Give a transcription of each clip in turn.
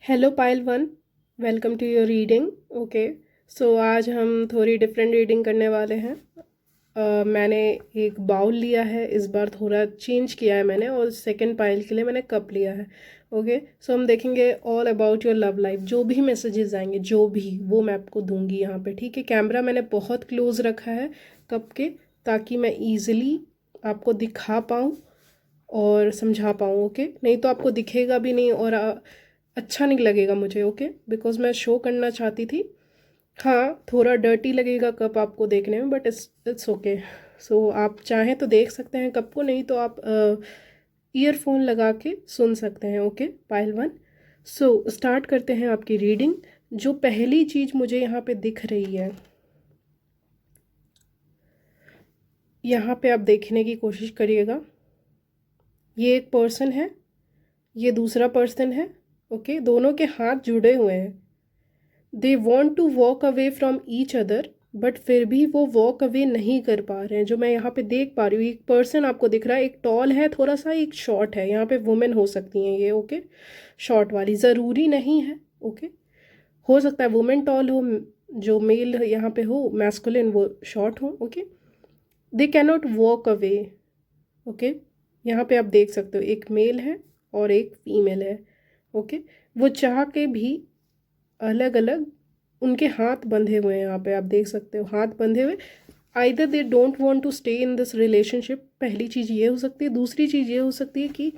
Hello pile one. Welcome to your reading. Okay, so आज हम थोड़ी डिफरेंट रीडिंग करने वाले हैं। मैंने एक बाउल लिया है, इस बार थोड़ा चेंज किया है मैंने, और सेकंड पायल के लिए मैंने कप लिया है। ओके, सो हम देखेंगे all about your love life. जो भी मैसेजेस आएंगे, जो भी, वो मैं आपको दूंगी यहाँ पे। ठीक है, कैमरा मैंने बहुत क्लोज रखा है कप के, ताकि मैं ईजिली आपको दिखा पाऊँ और समझा पाऊँ। ओके, नहीं तो आपको दिखेगा भी नहीं और अच्छा नहीं लगेगा मुझे। ओके, बिकॉज मैं शो करना चाहती थी। हाँ, थोड़ा डर्टी लगेगा कप आपको देखने में, बट इट्स ओके। सो आप चाहें तो देख सकते हैं कप को, नहीं तो आप ईयरफोन लगा के सुन सकते हैं। ओके पायल वन, सो स्टार्ट करते हैं आपकी रीडिंग। जो पहली चीज़ मुझे यहाँ पे दिख रही है, यहाँ पे आप देखने की कोशिश करिएगा। ये एक पर्सन है, ये दूसरा पर्सन है। ओके, दोनों के हाथ जुड़े हुए हैं। They want to walk away from each other, but फिर भी वो वॉक अवे नहीं कर पा रहे हैं। जो मैं यहाँ पे देख पा रही हूँ, एक पर्सन आपको दिख रहा है, एक टॉल है थोड़ा सा, एक शॉर्ट है। यहाँ पे वुमेन हो सकती हैं ये। ओके, शॉर्ट वाली, ज़रूरी नहीं है। ओके, हो सकता है वुमेन टॉल हो, जो मेल यहाँ पे हो मैस्कुलिन, वो शॉर्ट हो। Okay, they cannot walk away. Okay, यहाँ पे आप देख सकते हो एक मेल है और एक फीमेल है। ओके, वो चाह के भी अलग अलग, उनके हाथ बंधे हुए हैं। यहाँ पे आप देख सकते हो हाथ बंधे हुए। Either they don't want to stay in this relationship, पहली चीज़ ये हो सकती है। दूसरी चीज़ ये हो सकती है कि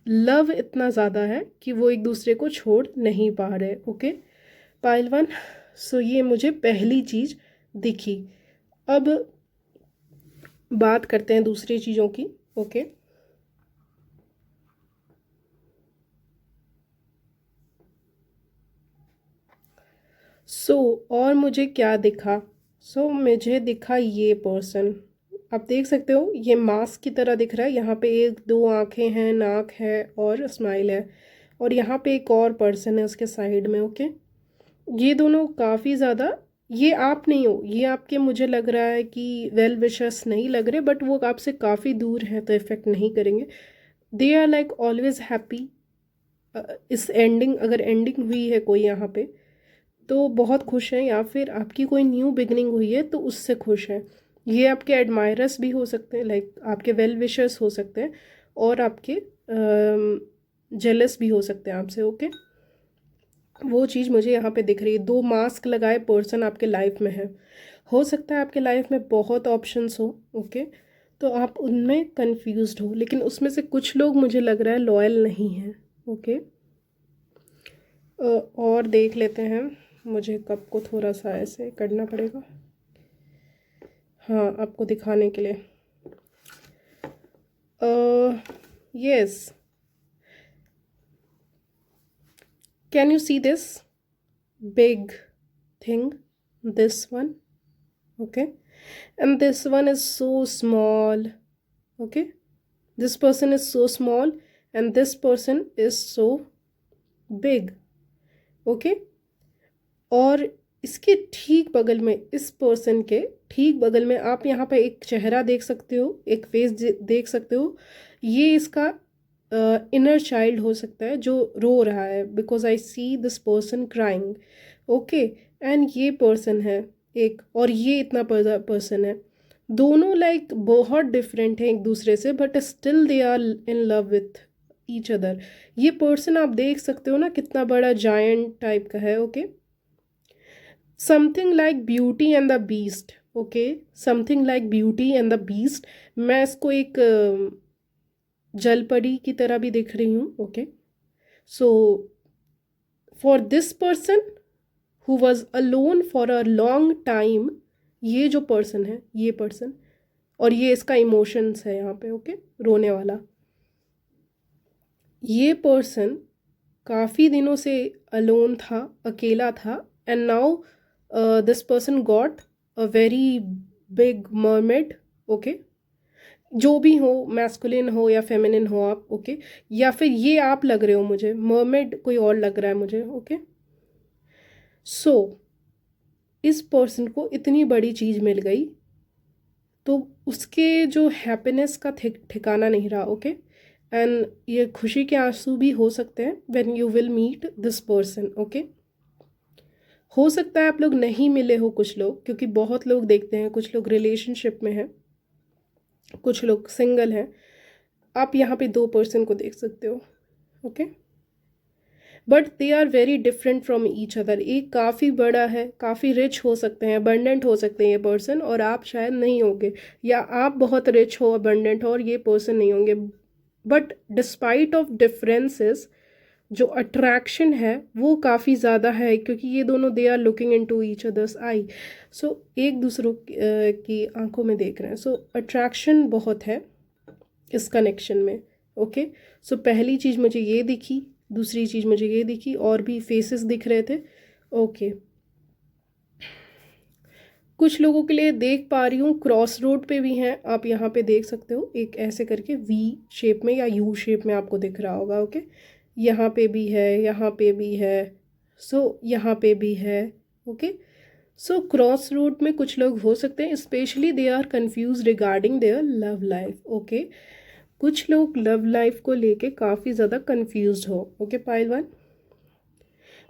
लव इतना ज़्यादा है कि वो एक दूसरे को छोड़ नहीं पा रहे। ओके पायल वन, सो ये मुझे पहली चीज़ दिखी। अब बात करते हैं दूसरी चीज़ों की। ओके, सो और मुझे क्या दिखा? मुझे दिखा ये पर्सन। आप देख सकते हो ये मास्क की तरह दिख रहा है। यहाँ पे एक दो आंखें हैं, नाक है और स्माइल है, और यहाँ पे एक और पर्सन है उसके साइड में। ओके, ये दोनों काफ़ी ज़्यादा, ये आप नहीं हो, ये आपके, मुझे लग रहा है कि वेल विशर्स नहीं लग रहे, बट वो आपसे काफ़ी दूर हैं तो इफ़ेक्ट नहीं करेंगे। They are like always happy. इस एंडिंग, अगर एंडिंग हुई है कोई यहाँ पे, तो बहुत खुश हैं, या फिर आपकी कोई न्यू बिगनिंग हुई है तो उससे खुश हैं। ये आपके एडमायरस भी हो सकते हैं, लाइक आपके वेल विशर्स हो सकते हैं, और आपके जेलस भी हो सकते हैं आपसे। ओके, वो चीज़ मुझे यहाँ पे दिख रही है। दो मास्क लगाए पर्सन आपके लाइफ में है। हो सकता है आपके लाइफ में बहुत ऑप्शंस हो। ओके, तो आप उनमें कंफ्यूज्ड हो, लेकिन उसमें से कुछ लोग मुझे लग रहा है लॉयल नहीं हैं। ओके, और देख लेते हैं। मुझे कप को थोड़ा सा ऐसे करना पड़ेगा, हाँ, आपको दिखाने के लिए। Yes, can you see this big thing, this one? Okay, and this one is so small. Okay, this person is so small and this person is so big. Okay, और इसके ठीक बगल में, इस पर्सन के ठीक बगल में, आप यहाँ पे एक चेहरा देख सकते हो, एक फेस देख सकते हो। ये इसका इनर चाइल्ड हो सकता है जो रो रहा है, because I see this person crying. Okay, and ये पर्सन है एक, और ये इतना पर्सन है। दोनों लाइक बहुत डिफरेंट हैं एक दूसरे से, but still they are in love with each other. ये पर्सन आप देख सकते हो ना, कितना बड़ा जायंट टाइप का है। Okay, something like beauty and the beast. Okay, something like beauty and the beast. मैं इसको एक जलपरी की तरह भी देख रही हूँ। Okay, so for this person who was alone for a long time, ये जो पर्सन है, ये पर्सन, और ये इसका इमोशंस है यहाँ पे। ओके, रोने वाला ये पर्सन काफ़ी दिनों से अलोन था, अकेला था, and now this person got a very big mermaid. Okay, जो भी हो, मैस्कुलिन हो या फेमिनिन हो आप। ओके, या फिर ये आप लग रहे हो मुझे, मर्मेड कोई और लग रहा है मुझे। ओके, सो इस पर्सन को इतनी बड़ी चीज़ मिल गई, तो उसके जो हैप्पीनेस का ठिकाना नहीं रहा। ओके, एंड ये खुशी के आंसू भी हो सकते हैं when you will meet this person, okay. हो सकता है आप लोग नहीं मिले हो कुछ लोग, क्योंकि बहुत लोग देखते हैं, कुछ लोग रिलेशनशिप में हैं, कुछ लोग सिंगल हैं। आप यहाँ पे दो पर्सन को देख सकते हो, okay. But they are very different from each other. एक काफ़ी बड़ा है, काफ़ी रिच हो सकते हैं, अबंडेंट हो सकते हैं ये पर्सन, और आप शायद नहीं होंगे, या आप बहुत रिच हो, अबंडेंट हो, और ये पर्सन नहीं होंगे। बट डिस्पाइट ऑफ डिफरेंसेस, जो अट्रैक्शन है वो काफ़ी ज़्यादा है, क्योंकि ये दोनों they are looking into each others eye. So एक दूसरों की आंखों में देख रहे हैं। सो अट्रैक्शन बहुत है इस कनेक्शन में, ओके। सो पहली चीज़ मुझे ये दिखी, दूसरी चीज़ मुझे ये दिखी, और भी फेसेस दिख रहे थे, ओके। कुछ लोगों के लिए देख पा रही हूँ क्रॉस रोड पे भी हैं, आप यहाँ पे देख सकते हो, एक ऐसे करके वी शेप में या यू शेप में आपको दिख रहा होगा, ओके। यहाँ पे भी है, यहाँ पे भी है, सो यहाँ पे भी है, ओके। सो क्रॉस रोड में कुछ लोग हो सकते हैं, specially they are confuse regarding their love life, okay. कुछ लोग लव लाइफ को लेके काफ़ी ज़्यादा कंफ्यूज हो, ओके पाइल वन।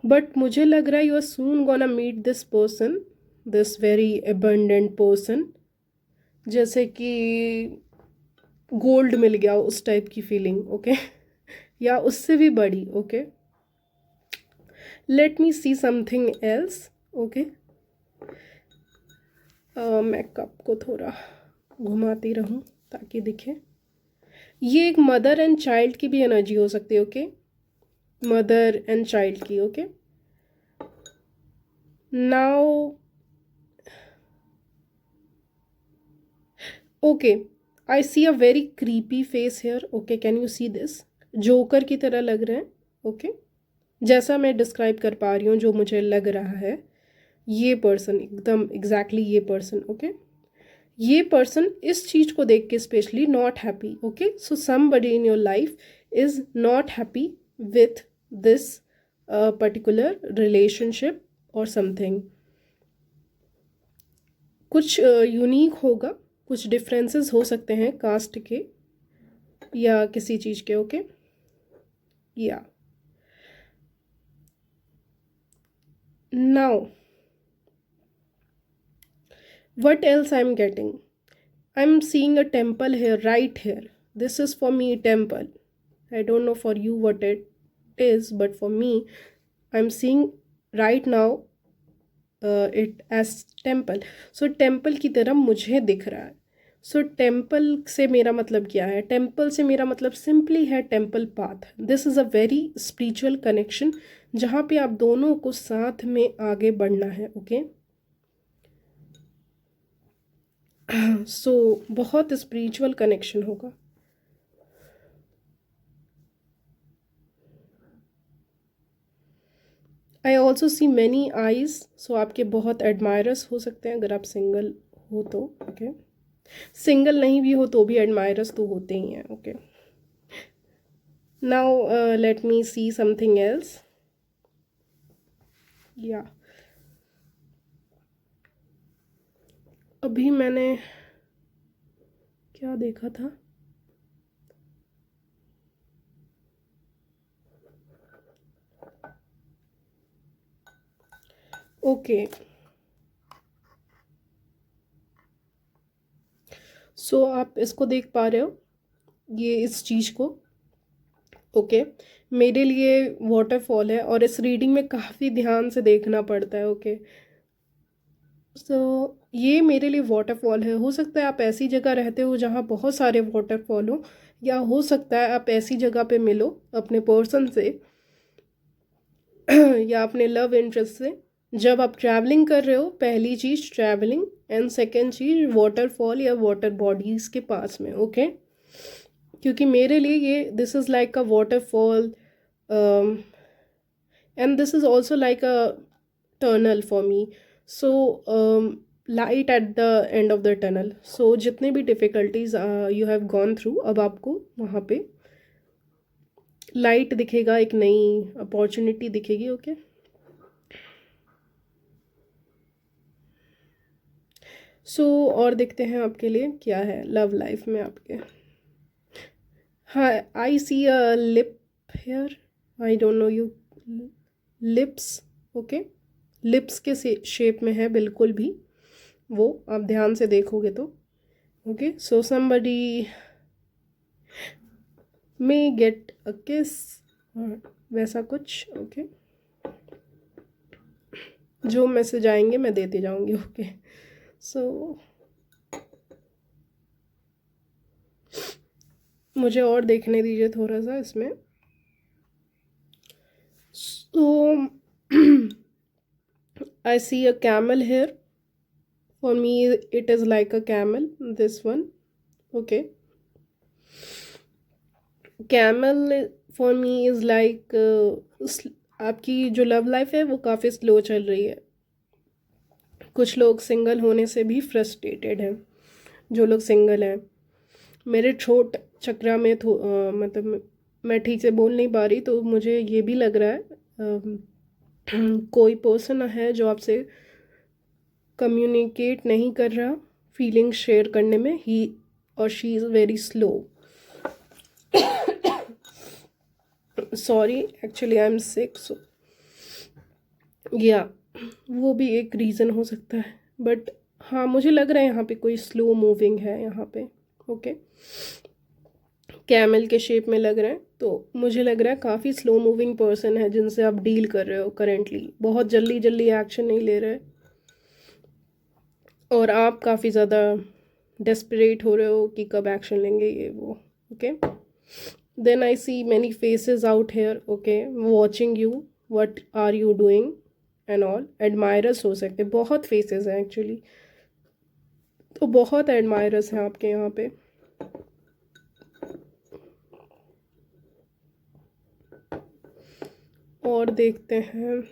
बट मुझे लग रहा है you are soon gonna meet this person, this very abundant person, जैसे कि गोल्ड मिल गया उस टाइप की फीलिंग, ओके। या उससे भी बड़ी, okay. Let me see something else, okay. मैं कप को थोड़ा घुमाती रहूं ताकि दिखे। ये एक मदर एंड चाइल्ड की भी एनर्जी हो सकती है, ओके। मदर एंड चाइल्ड की, okay. Now okay, I see a very creepy face here, okay. Can you see this? Joker की तरह लग रहे हैं, ओके। जैसा मैं डिस्क्राइब कर पा रही हूँ, जो मुझे लग रहा है, ये पर्सन एकदम एग्जैक्टली ये पर्सन, ओके। ये पर्सन इस चीज़ को देख के specially not happy, okay. So somebody in your life is not happy with this particular relationship और समथिंग। कुछ यूनिक होगा, कुछ डिफरेंसेस हो सकते हैं कास्ट के या किसी चीज़ के, ओके। या now what else I'm getting? I'm seeing a temple here, right here. This is for me temple. I don't know for you what it is, but for me, I'm seeing right now it as temple. So temple की तरह मुझे दिख रहा है। सो temple से मेरा मतलब क्या है? टेम्पल से मेरा मतलब सिंपली है temple path. This is a very spiritual connection, जहाँ पे आप दोनों को साथ में आगे बढ़ना है, ओके। सो बहुत स्पिरिचुअल कनेक्शन होगा। I also see many eyes, so आपके बहुत एडमायरस हो सकते हैं अगर आप सिंगल हो तो, ओके। सिंगल नहीं भी हो तो भी एडमायरस तो होते ही हैं, okay. Now let me see something else. या अभी मैंने क्या देखा था? ओके, सो आप इसको देख पा रहे हो, ये इस चीज़ को, ओके। मेरे लिए वाटरफॉल है, और इस रीडिंग में काफ़ी ध्यान से देखना पड़ता है, ओके। सो ये मेरे लिए वाटरफॉल है। हो सकता है आप ऐसी जगह रहते हो जहाँ बहुत सारे वाटरफॉल हो, या हो सकता है आप ऐसी जगह पे मिलो अपने पर्सन से या अपने लव इंटरेस्ट से। जब आप ट्रैवलिंग कर रहे हो, पहली चीज़ ट्रैवलिंग, एंड सेकेंड चीज़ वाटरफॉल या वाटर बॉडीज़ के पास में, ओके। क्योंकि मेरे लिए ये this is like a waterfall, and this is also like a tunnel for me. So light at the end of the tunnel. So जितने भी difficulties you have gone through, अब आपको वहाँ पे लाइट दिखेगा, एक नई अपॉर्चुनिटी दिखेगी, ओके। सो और देखते हैं आपके लिए क्या है लव लाइफ में आपके। हाँ, I see a lip here, I don't know you, lips, okay, lips के शेप में है बिल्कुल भी वो, आप ध्यान से देखोगे तो। Okay, so somebody may get a किस, वैसा कुछ। ओके, जो मैसेज आएंगे मैं देती जाऊंगी। ओके, सो मुझे और देखने दीजिए थोड़ा सा इसमें। So I see a camel here, for me it is like a camel, this one, okay, camel for me is like आपकी जो लव लाइफ है वो काफ़ी स्लो चल रही है। कुछ लोग सिंगल होने से भी फ्रस्ट्रेटेड हैं, जो लोग सिंगल हैं। मेरे छोट चक्रा में मतलब मैं ठीक से बोल नहीं पा रही, तो मुझे ये भी लग रहा है कोई पर्सन है जो आपसे कम्युनिकेट नहीं कर रहा फीलिंग शेयर करने में, ही और she is very slow. Sorry, actually I am sick, so या वो भी एक रीज़न हो सकता है। बट हाँ, मुझे लग रहा है यहाँ पे कोई स्लो मूविंग है यहाँ पे। ओके, कैमल के शेप में लग रहा है, तो मुझे लग रहा है काफ़ी स्लो मूविंग पर्सन है जिनसे आप डील कर रहे हो करेंटली। बहुत जल्दी जल्दी एक्शन नहीं ले रहे, और आप काफ़ी ज़्यादा डेस्परेट हो रहे हो कि कब एक्शन लेंगे ये वो। Okay, then I see many faces out here, okay, watching you, what are you doing and all. Admirers हो सकते, बहुत फेसेस हैं एक्चुअली, तो बहुत एडमायरस हैं आपके यहाँ पे। और देखते हैं,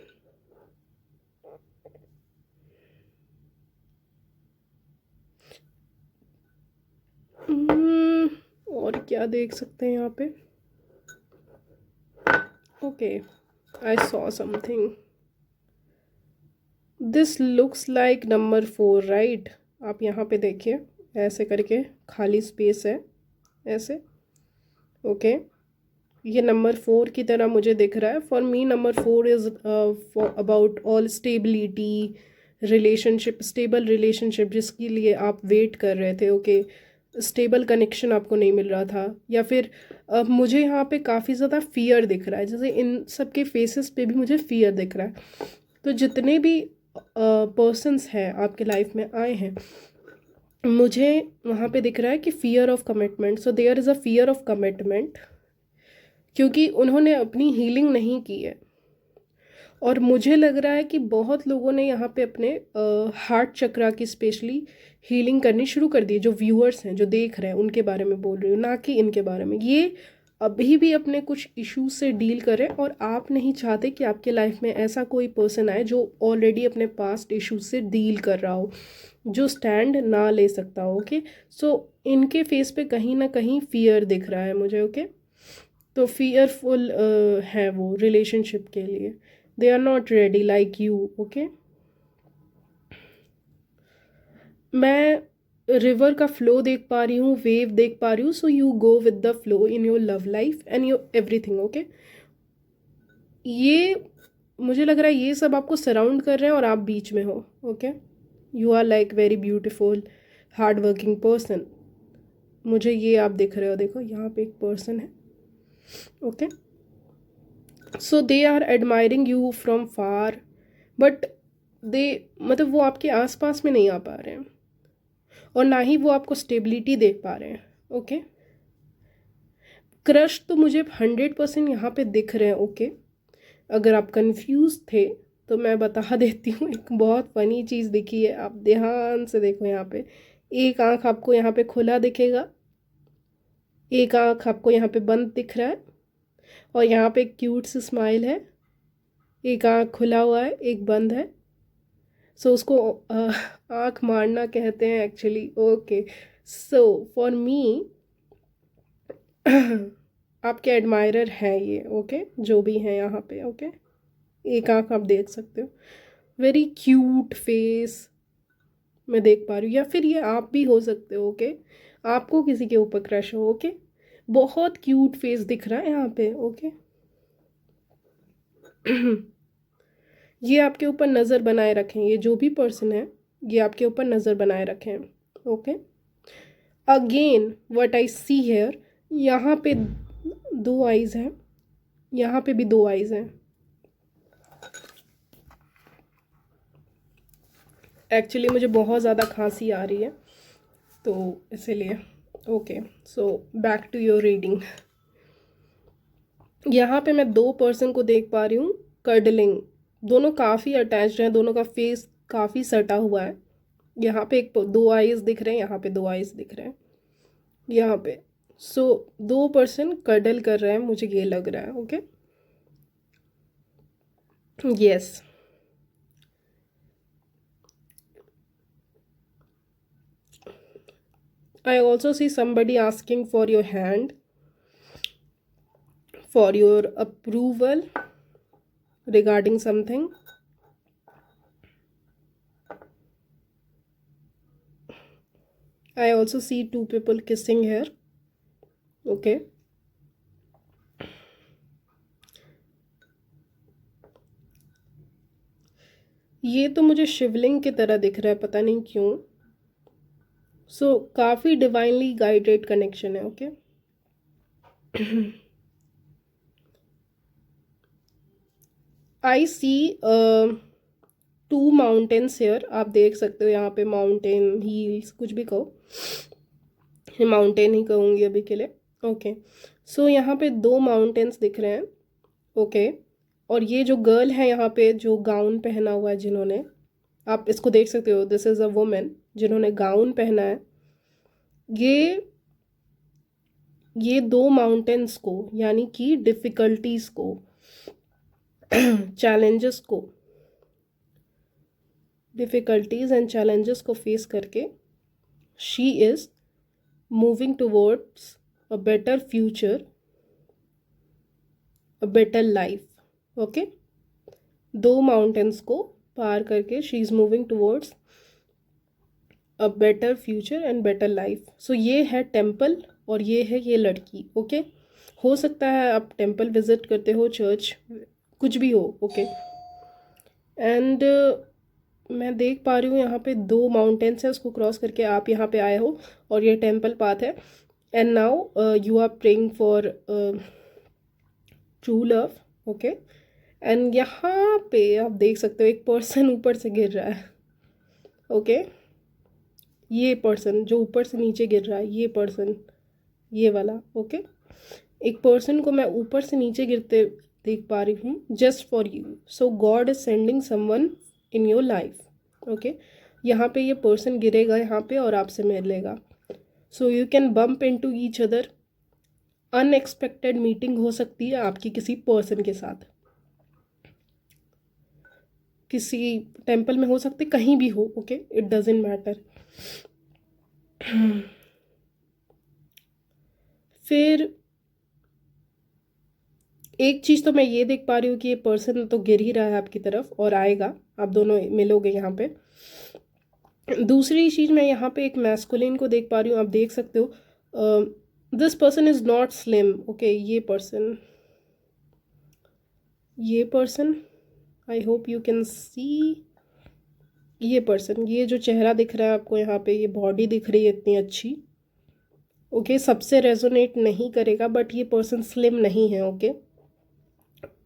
और क्या देख सकते हैं यहाँ पे। Okay, I saw something, this looks like number 4, right. आप यहाँ पे देखिए, ऐसे करके खाली स्पेस है ऐसे। ओके, ये नंबर 4 की तरह मुझे दिख रहा है। For me number 4 is about all stability, relationship, stable relationship जिसके लिए आप वेट कर रहे थे। ओके, स्टेबल कनेक्शन आपको नहीं मिल रहा था, या फिर मुझे यहाँ पे काफ़ी ज़्यादा फियर दिख रहा है, जैसे इन सब के फेसेस पे भी मुझे फियर दिख रहा है। तो जितने भी पर्सन्स हैं आपके लाइफ में आए हैं, मुझे वहाँ पे दिख रहा है कि fear of commitment, so there is a fear of commitment, क्योंकि उन्होंने अपनी हीलिंग नहीं की है। और मुझे लग रहा है कि बहुत लोगों ने यहाँ पे अपने हार्ट चक्रा की स्पेशली हीलिंग करनी शुरू कर दी। जो व्यूअर्स हैं, जो देख रहे हैं, उनके बारे में बोल रही हूँ, ना कि इनके बारे में। ये अभी भी अपने कुछ इश्यूज से डील करें, और आप नहीं चाहते कि आपके लाइफ में ऐसा कोई पर्सन आए जो ऑलरेडी अपने पास्ट इश्यूज से डील कर रहा हो, जो स्टैंड ना ले सकता हो। ओके, सो इनके फेस पे कहीं ना कहीं फियर दिख रहा है मुझे। ओके, तो फियरफुल है वो रिलेशनशिप के लिए, they are not ready like you. Okay, मैं रिवर का फ्लो देख पा रही हूँ, वेव देख पा रही हूँ, so you go with the flow in your love life and your everything. Okay, ये मुझे लग रहा है ये सब आपको सराउंड कर रहे हैं और आप बीच में हो। Okay, you are like very beautiful hard working person, मुझे ये आप दिख रहे हो। देखो यहाँ पे एक पर्सन है। Okay, so they are admiring you from far, but they, मतलब वो आपके आसपास में नहीं आ पा रहे हैं, और ना ही वो आपको स्टेबिलिटी दे पा रहे हैं। ओके, क्रश तो मुझे 100% यहाँ पे दिख रहे हैं। ओके, अगर आप कंफ्यूज थे तो मैं बता देती हूँ, एक बहुत फनी चीज़ दिखी है, आप ध्यान से देखो। यहाँ पे एक आँख आपको यहाँ पे खुला दिखेगा, एक आँख आपको यहाँ पे बंद दिख रहा है, और यहाँ पे एक क्यूट सी स्माइल है। एक आँख खुला हुआ है, एक बंद है, सो उसको आँख मारना कहते हैं actually. Okay, so for me आपके एडमायरर हैं ये। ओके, जो भी हैं यहाँ पे। ओके, एक आँख आप देख सकते हो, वेरी क्यूट फेस मैं देख पा रही हूँ, या फिर ये आप भी हो सकते हो। ओके, आपको किसी के ऊपर क्रश हो। ओके, बहुत क्यूट फेस दिख रहा है यहाँ पे। ओके ये आपके ऊपर नज़र बनाए रखें, ये जो भी पर्सन है ये आपके ऊपर नज़र बनाए रखें। Okay again what I see here, यहाँ पे 2 आइज़ हैं, यहाँ पे भी 2 आइज़ हैं। एक्चुअली मुझे बहुत ज़्यादा खांसी आ रही है तो इसीलिए। Okay so back to your reading. यहाँ पे मैं 2 पर्सन को देख पा रही हूँ कर्डलिंग, दोनों काफ़ी अटैच्ड हैं, दोनों का फेस काफ़ी सटा हुआ है। यहाँ पे 2 आइज़ दिख रहे हैं, यहाँ पे 2 आइज़ दिख रहे हैं यहाँ पे। सो 2 पर्सन कर्डल कर रहे हैं, मुझे ये लग रहा है। Okay yes I also see somebody asking for your hand, for your approval regarding something. I also see 2 people kissing here. Okay. ये तो मुझे शिवलिंग की तरह दिख रहा है, पता नहीं क्यों। सो काफ़ी डिवाइनली गाइडेड कनेक्शन है। Okay I see 2 mountains here, आप देख सकते हो यहाँ पे माउंटेन, हिल्स, कुछ भी कहो, माउंटेन ही कहूँगी अभी के लिए। ओके सो यहाँ पे 2 माउंटेन्स दिख रहे हैं। ओके और ये जो गर्ल है यहाँ पे जो गाउन पहना हुआ है, जिन्होंने, आप इसको देख सकते हो, दिस इज़ अ वुमेन जिन्होंने गाउन पहना है। ये 2 माउंटेन्स को, यानी कि डिफ़िकल्टीज़ को, चैलेंजेस को, डिफ़िकल्टीज़ एंड चैलेंजेस को फेस करके she is moving towards a better future, a better life. Okay 2 mountains को पार करके she is moving towards a better future and better life. So ये है टेम्पल और ये है ये लड़की। ओके हो सकता है आप टेम्पल विजिट करते हो, चर्च, कुछ भी हो। ओके एंड मैं देख पा रही हूँ यहाँ पे 2 माउंटेन्स है, उसको क्रॉस करके आप यहाँ पे आए हो और ये टेम्पल पाथ है। And now you are praying for true love. Okay and यहाँ पे आप देख सकते हो एक पर्सन ऊपर से गिर रहा है। ओके ये पर्सन जो ऊपर से नीचे गिर रहा है, ये पर्सन, ये वाला। ओके एक पर्सन को मैं ऊपर से नीचे गिरते देख पा रही हूँ, just for you. So God is sending someone in your life. Okay यहाँ पे ये पर्सन गिरेगा यहाँ पे और आपसे मिलेगा। So you can bump into each other. Unexpected meeting हो सकती है आपकी किसी पर्सन के साथ, किसी टेम्पल में हो सकती, कहीं भी हो। Okay it doesn't matter. फिर एक चीज़ तो मैं ये देख पा रही हूँ कि ये पर्सन तो गिर ही रहा है आपकी तरफ और आएगा, आप दोनों मिलोगे यहाँ पे। दूसरी चीज़ मैं यहाँ पे एक मैस्कुलिन को देख पा रही हूँ, आप देख सकते हो this person is not slim. Okay ये person I hope you can see, ये पर्सन, ये जो चेहरा दिख रहा है आपको यहाँ पे, ये बॉडी दिख रही है इतनी अच्छी। ओके सबसे रेजोनेट नहीं करेगा बट ये पर्सन स्लिम नहीं है। ओके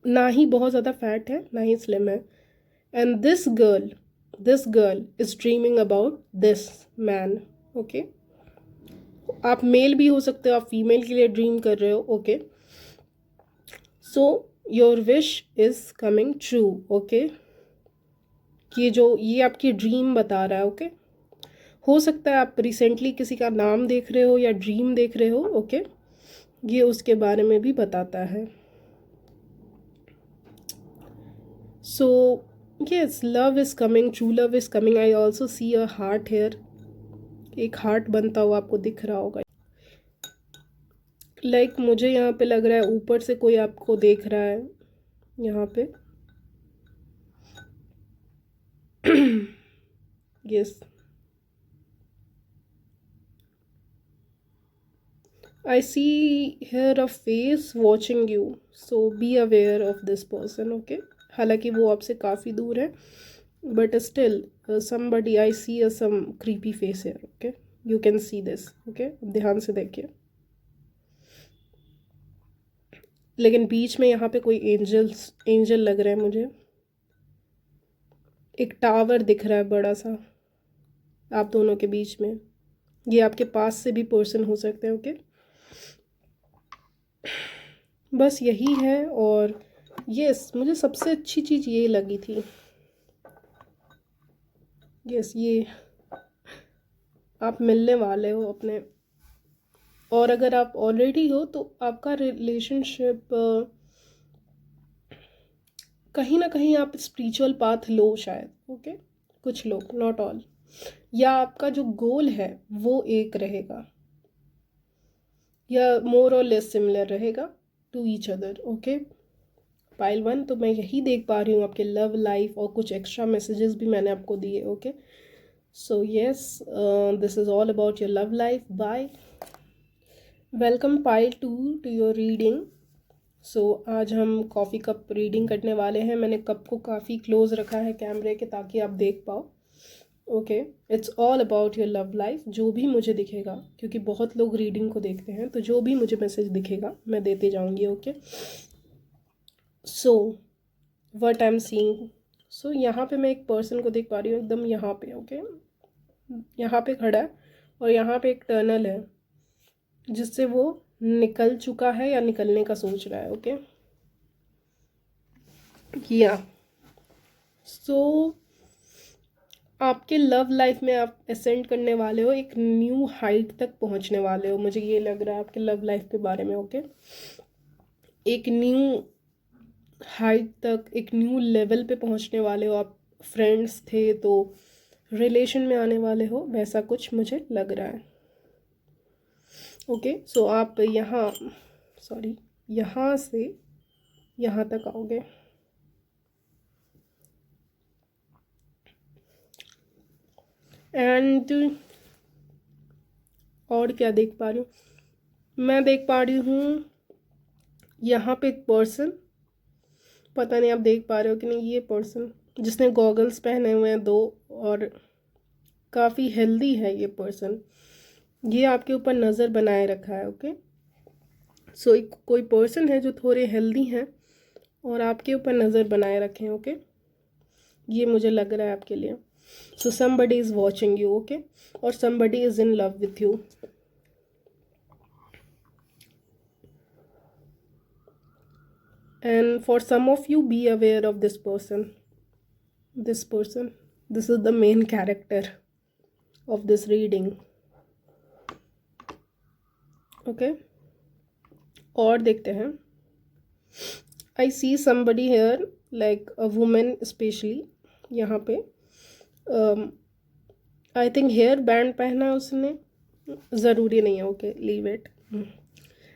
ना ही बहुत ज़्यादा फैट है ना ही स्लिम है। And this girl is dreaming about this man. Okay आप मेल भी हो सकते हो, आप फीमेल के लिए ड्रीम कर रहे हो। Okay so your wish is coming true. Okay ये आपकी ड्रीम बता रहा है। ओके हो सकता है आप रिसेंटली किसी का नाम देख रहे हो या ड्रीम देख रहे हो। ओके ये उसके बारे में भी बताता है। सो yes, love is coming, true love is coming. I also see a heart here. एक हार्ट बनता हुआ आपको दिख रहा होगा। मुझे यहाँ पे लग रहा है ऊपर से कोई आपको देख रहा है यहाँ पे। Yes I see here a face watching you, so be aware of this person, okay? हालांकि वो आपसे काफ़ी दूर है, but still somebody I see some creepy face here, okay? You can see this, okay? अब ध्यान से देखिए। लेकिन बीच में यहाँ पे कोई एंजल लग रहा है मुझे। एक टावर दिख रहा है बड़ा सा आप दोनों के बीच में। ये आपके पास से भी पर्सन हो सकते हैं, ओके? बस यही है। और यस, मुझे सबसे अच्छी चीज़ ये लगी थी। यस, ये आप मिलने वाले हो अपने, और अगर आप ऑलरेडी हो तो आपका रिलेशनशिप कहीं ना कहीं आप स्पिरिचुअल पाथ लो शायद, ओके? कुछ लोग, नॉट ऑल। या आपका जो गोल है वो एक रहेगा, या मोर और लेस सिमिलर रहेगा to each other, okay? Pile 1, तो मैं यही देख पा रही हूँ आपके लव लाइफ, और कुछ एक्स्ट्रा मैसेजेस भी मैंने आपको दिए, okay? So yes, this is all about your love life. Bye, welcome pile 2 to your reading. So आज हम कॉफ़ी कप रीडिंग करने वाले हैं। मैंने कप को काफ़ी क्लोज रखा है कैमरे के ताकि आप देख पाओ, okay? It's all about your love life. जो भी मुझे दिखेगा, क्योंकि बहुत लोग रीडिंग को देखते हैं, तो जो भी मुझे मैसेज दिखेगा मैं देते जाऊंगी, okay? So what I am seeing, so यहाँ पे मैं एक पर्सन को देख पा रही हूँ एकदम यहाँ पे, ओके? यहाँ पे खड़ा है, और यहाँ पे एक टनल है जिससे वो निकल चुका है या निकलने का सोच रहा है, ओके? या सो आपके लव लाइफ में आप असेंड करने वाले हो, एक न्यू हाइट तक पहुंचने वाले हो। मुझे ये लग रहा है आपके लव लाइफ के बारे में, ओके? एक न्यू हाइट तक, एक न्यू लेवल पे पहुंचने वाले हो आप। फ्रेंड्स थे तो रिलेशन में आने वाले हो, वैसा कुछ मुझे लग रहा है, ओके? सो आप यहाँ, सॉरी, यहाँ से यहाँ तक आओगे। एंड और क्या देख पा रही हूँ मैं? देख पा रही हूँ यहाँ पे एक पर्सन, पता नहीं आप देख पा रहे हो कि नहीं, ये पर्सन जिसने गॉगल्स पहने हुए हैं 2, और काफ़ी हेल्दी है ये पर्सन। ये आपके ऊपर नज़र बनाए रखा है, ओके? सो एक कोई पर्सन है जो थोड़े हेल्दी हैं और आपके ऊपर नज़र बनाए रखे हैं, ओके? ये मुझे लग रहा है आपके लिए। So somebody is watching you, okay? और somebody is in love with you. And for some of you, be aware of this person. This person, this is the main character of this reading, okay? और देखते हैं। I see somebody here, like a woman especially, यहाँ पे I think hair band पहना है उसने, ज़रूरी नहीं है, okay? Leave it.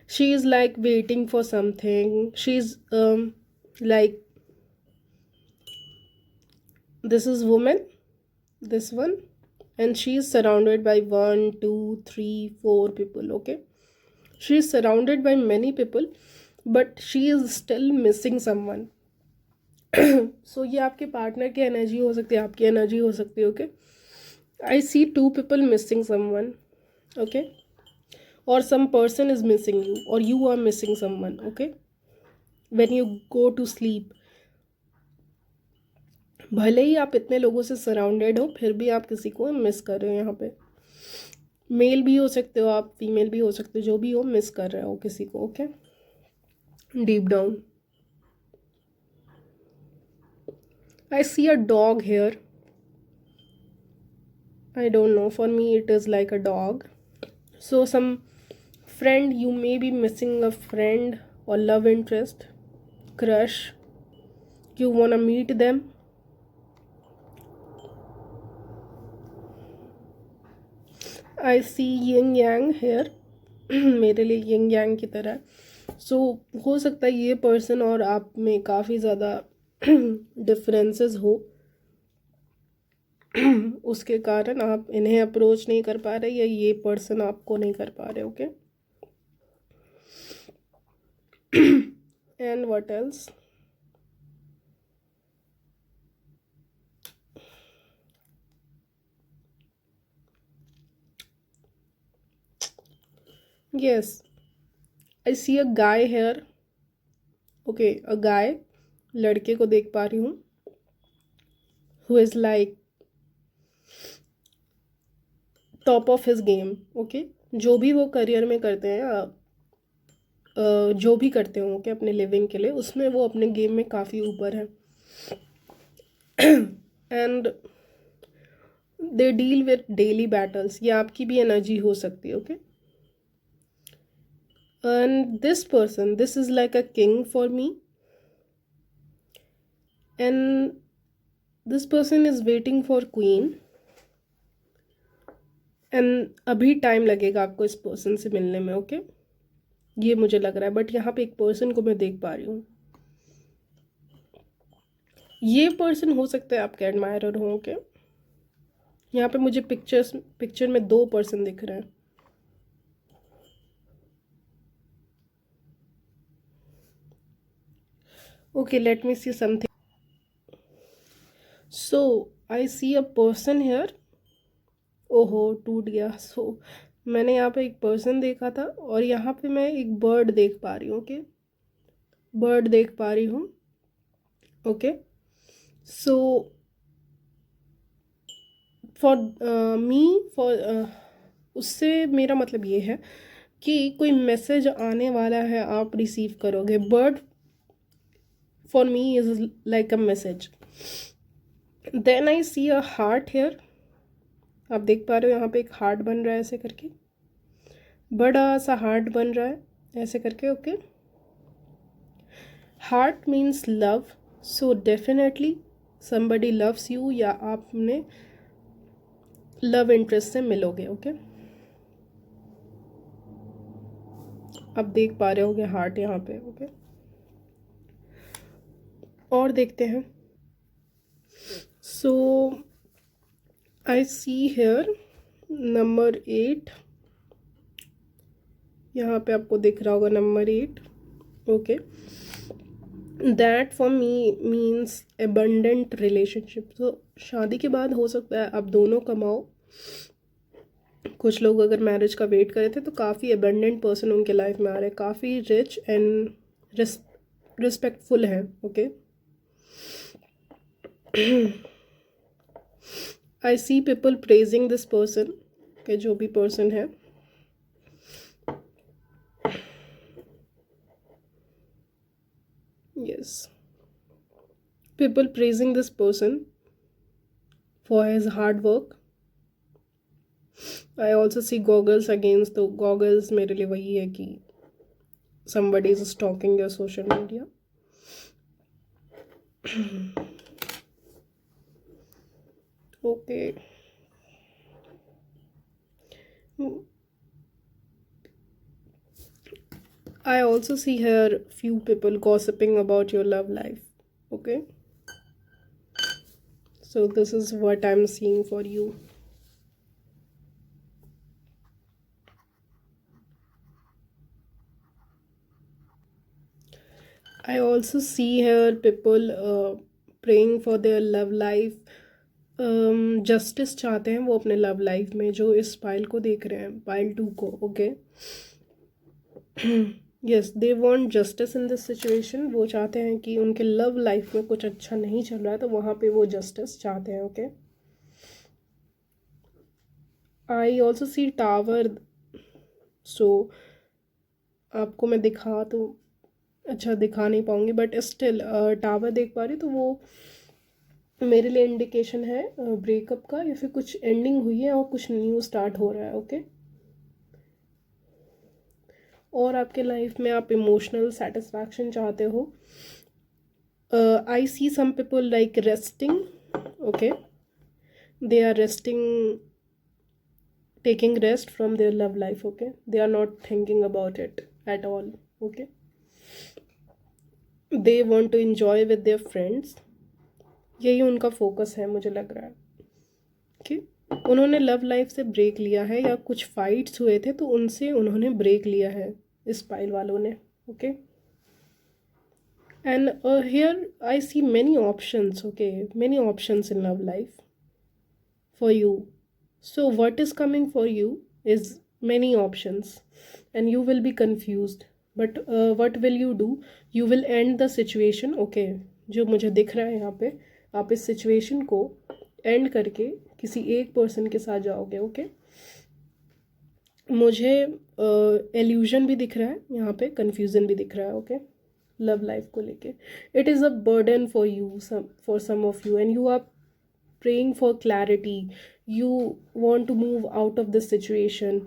she is like waiting for something. She's like, this is woman, this one, and she is surrounded by 1 2 3 4 people, okay? She is surrounded by many people, but she is still missing someone. So ये आपके partner की energy हो सकती है, आपकी energy हो सकती है, okay? I see 2 people missing someone, okay? Or some person is missing you, or you are missing someone, okay? When you go to sleep, भले ही आप इतने लोगों से सराउंडेड हो, फिर भी आप किसी को मिस कर रहे हो। यहाँ पे मेल भी हो सकते हो आप, फीमेल भी हो सकते हो, जो भी हो, मिस कर रहे हो किसी को, okay? Deep down I see a dog here. I don't know, for me it is like a dog. So some friend, you may be missing a friend or love interest, crush, you wanna meet them. I see yin yang here. मेरे लिए yin yang की तरह। सो हो सकता है ये person और आप में काफ़ी ज़्यादा डिफरेंसेस हो, उसके कारण आप इन्हें अप्रोच नहीं कर पा रहे, या ये पर्सन आपको नहीं कर पा रहे, okay? And what else? Yes, I see a guy here. Okay, a guy, लड़के को देख पा रही हूँ, who is like top of his game. Okay, जो भी वो करियर में करते हैं, जो भी करते हो ओके अपने लिविंग के लिए, उसमें वो अपने गेम में काफ़ी ऊपर है. And they deal with daily battles. ये आपकी भी एनर्जी हो सकती है. Okay, and this person, this is like a king for me, and this person is waiting for queen. And अभी टाइम लगेगा आपको इस पर्सन से मिलने में. ओके, ये मुझे लग रहा है, बट यहाँ पे एक पर्सन को मैं देख पा रही हूँ. ये पर्सन हो सकता है आपके एडमायरर हो. ओके, यहाँ पे मुझे पिक्चर में 2 पर्सन दिख रहे हैं. Okay, let me see something. So I see a person here. ओहो, टूट गया. सो मैंने यहाँ पे एक पर्सन देखा था और यहाँ पे मैं एक बर्ड देख पा रही हूँ. ओके, बर्ड देख पा रही हूँ. Okay, so for me, for उससे मेरा मतलब ये है कि कोई मैसेज आने वाला है, आप रिसीव करोगे. Bird for me is like a message. Then I see a heart here. आप देख पा रहे हो यहाँ पे एक हार्ट बन रहा है ऐसे करके, बड़ा सा हार्ट बन रहा है ऐसे करके. Okay, heart means love, so definitely somebody loves you, या आप अपने लव इंटरेस्ट से मिलोगे. ओके, आप देख पा रहे होगे हार्ट यहाँ पे. ओके, और देखते हैं. सो आई सी हेयर नंबर 8. यहाँ पे आपको दिख रहा होगा number 8. Okay, that for me means abundant relationship. तो शादी के बाद हो सकता है आप दोनों कमाओ. कुछ लोग अगर मैरिज का वेट करे थे तो काफ़ी एबंडेंट पर्सन उनके लाइफ में आ रहे हैं, काफ़ी रिच एंड रिस्पेक्टफुल हैं. Okay, I see people praising this person, के जो भी पर्सन है. Yes, people praising this person for his hard work. I also C goggles against. तो गॉगल्स मेरे लिए वही है कि somebody is stalking your social media. Okay, I also see here few people gossiping about your love life. Okay, so this is what I'm seeing for you. I also see here people praying for their love life. Justice चाहते हैं वो अपने love life में, जो इस pile को देख रहे हैं, पाइल 2 को. Okay, yes, they want justice in this situation. वो चाहते हैं कि उनके लव लाइफ में कुछ अच्छा नहीं चल रहा है, तो वहाँ पे वो जस्टिस चाहते हैं. Okay, I also see tower. So आपको मैं दिखा तो अच्छा दिखा नहीं पाऊँगी, बट स्टिल टावर देख पा रही, तो वो मेरे लिए इंडिकेशन है ब्रेकअप का, या फिर कुछ एंडिंग हुई है और कुछ न्यू स्टार्ट हो रहा है. ओके, और आपके लाइफ में आप इमोशनल सेटिस्फैक्शन चाहते हो. I see some people like resting. Okay, they are resting, taking rest from their love life. Okay, they are not thinking about it at all. Okay, they want to enjoy with their friends. यही उनका focus है मुझे लग रहा है कि उन्होंने love life से ब्रेक लिया है, या कुछ फाइट्स हुए थे तो उनसे उन्होंने ब्रेक लिया है इस पाइल वालों ने. Okay, And here I see many options, okay, many options in love life for you. So, what is coming for you is many options, and you will be confused. But what will you do? You will end the situation, okay? जो मुझे दिख रहा है यहाँ पे, आप इस situation को एंड करके किसी एक पर्सन के साथ जाओगे, ओके? मुझे एल्यूजन भी दिख रहा है यहाँ पे, कन्फ्यूज़न भी दिख रहा है, ओके? लव लाइफ को लेके it is a burden for you, for some of you, and you are praying for clarity. You want to move out of this situation.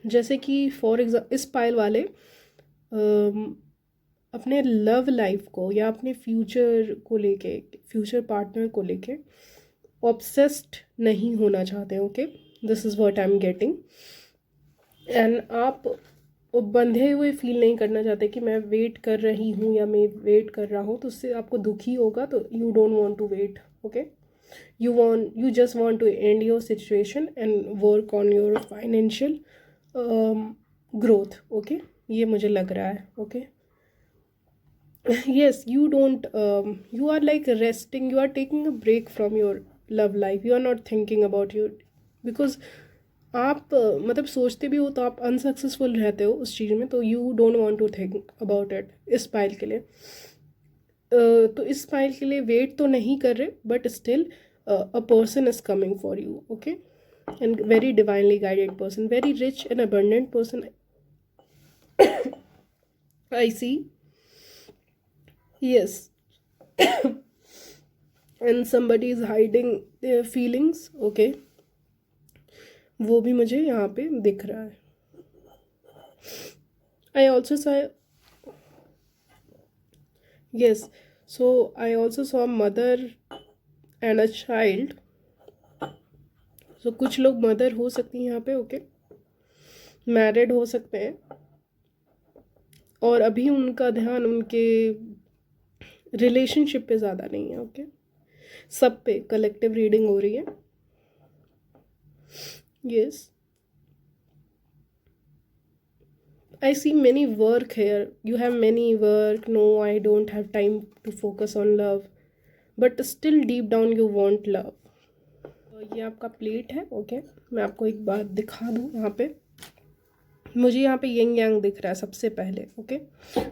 जैसे कि फॉर एग्जाम्पल इस पायल वाले अपने लव लाइफ को या अपने फ्यूचर को लेके, फ्यूचर पार्टनर को लेके ऑब्सेस्ड नहीं होना चाहते, okay? This is what I am getting. And आप बंधे हुए फील नहीं करना चाहते कि मैं वेट कर रही हूँ या मैं वेट कर रहा हूँ, तो उससे आपको दुखी होगा, तो you don't want to wait, okay? You just want to end your situation and work on your financial growth, okay? ये मुझे लग रहा है, okay? Yes, you don't you are like resting, you are taking a break from your love life, you are not thinking about your, because आप मतलब सोचते भी हो तो आप अनसक्सेसफुल रहते हो उस चीज़ में, तो you don't want to think about it इस पाइल के लिए। तो इस पाइल के लिए वेट तो नहीं कर रहे, but still a person is coming for you, okay? And very divinely guided person, very rich and abundant person I see, yes. And somebody is hiding their feelings, okay? वो भी मुझे यहाँ पे दिख रहा है। I also saw, yes, so I also saw mother and a child. So कुछ लोग मदर हो सकती हैं यहाँ पे, ओके? मैरिड हो सकते हैं, और अभी उनका ध्यान उनके रिलेशनशिप पे ज़्यादा नहीं है, ओके? सब पे कलेक्टिव रीडिंग हो रही है, yes. I see many work here. You have many work. No, I don't have time to focus on love. But still deep down you want love. ये आपका प्लेट है, ओके? मैं आपको एक बात दिखा दूँ यहाँ पे। मुझे यहाँ पे यिंग यांग दिख रहा है सबसे पहले, ओके?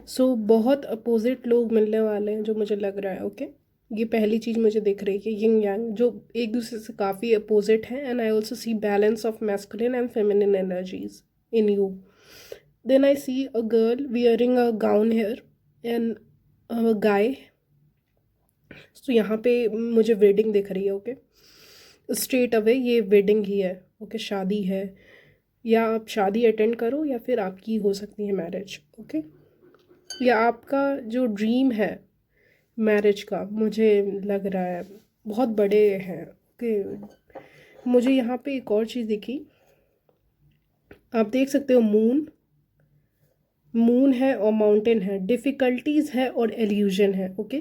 सो बहुत अपोजिट लोग मिलने वाले हैं जो मुझे लग रहा है, ओके? ये पहली चीज़ मुझे दिख रही है, यिंग यांग जो एक दूसरे से काफ़ी अपोजिट हैं। And I also C balance of masculine and feminine energies in you. Then I see a girl wearing a gown here and a guy. So यहाँ पे मुझे वेडिंग दिख रही है, ओके? स्ट्रेट अवे ये वेडिंग ही है, okay? शादी है, या आप शादी अटेंड करो या फिर आपकी हो सकती है मैरिज, ओके? या आपका जो ड्रीम है मैरिज का, मुझे लग रहा है बहुत बड़े हैं, ओके? मुझे यहाँ पे एक और चीज़ दिखी, आप देख सकते हो मून है और माउंटेन है, डिफ़िकल्टीज़ है और एल्यूजन है, ओके?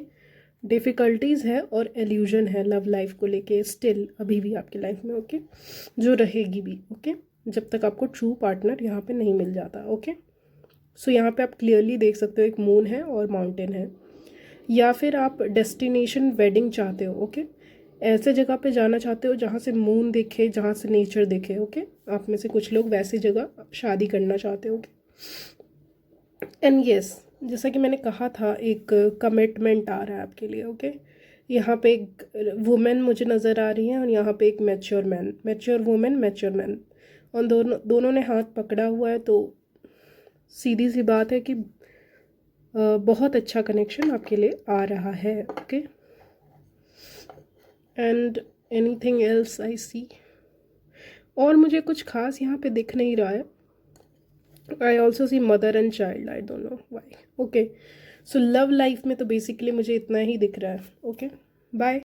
डिफ़िकल्टीज़ है और एल्यूजन है लव लाइफ को लेके, स्टिल अभी भी आपकी लाइफ में, ओके? जो रहेगी भी, ओके? जब तक आपको ट्रू पार्टनर यहाँ पे नहीं मिल जाता, ओके? सो यहाँ पे आप क्लियरली देख सकते हो एक मून है और माउंटेन है। या फिर आप डेस्टिनेशन वेडिंग चाहते हो, ओके? ऐसे जगह पे जाना चाहते हो जहाँ से मून दिखे, जहाँ से नेचर दिखे, ओके? आप में से कुछ लोग वैसी जगह शादी करना चाहते हो, ओके? एंड यस, जैसा कि मैंने कहा था, एक कमिटमेंट आ रहा है आपके लिए, ओके? यहाँ पे एक वुमेन मुझे नज़र आ रही है और यहाँ पे एक mature man, mature women, mature man, और दोनों ने हाथ पकड़ा हुआ है। तो सीधी सी बात है कि बहुत अच्छा कनेक्शन आपके लिए आ रहा है, okay? And anything else I see, और मुझे कुछ खास यहाँ पे दिख नहीं रहा है। I also C mother and child, I don't know why, okay? So love life में तो बेसिकली मुझे इतना ही दिख रहा है, ओके? बाय।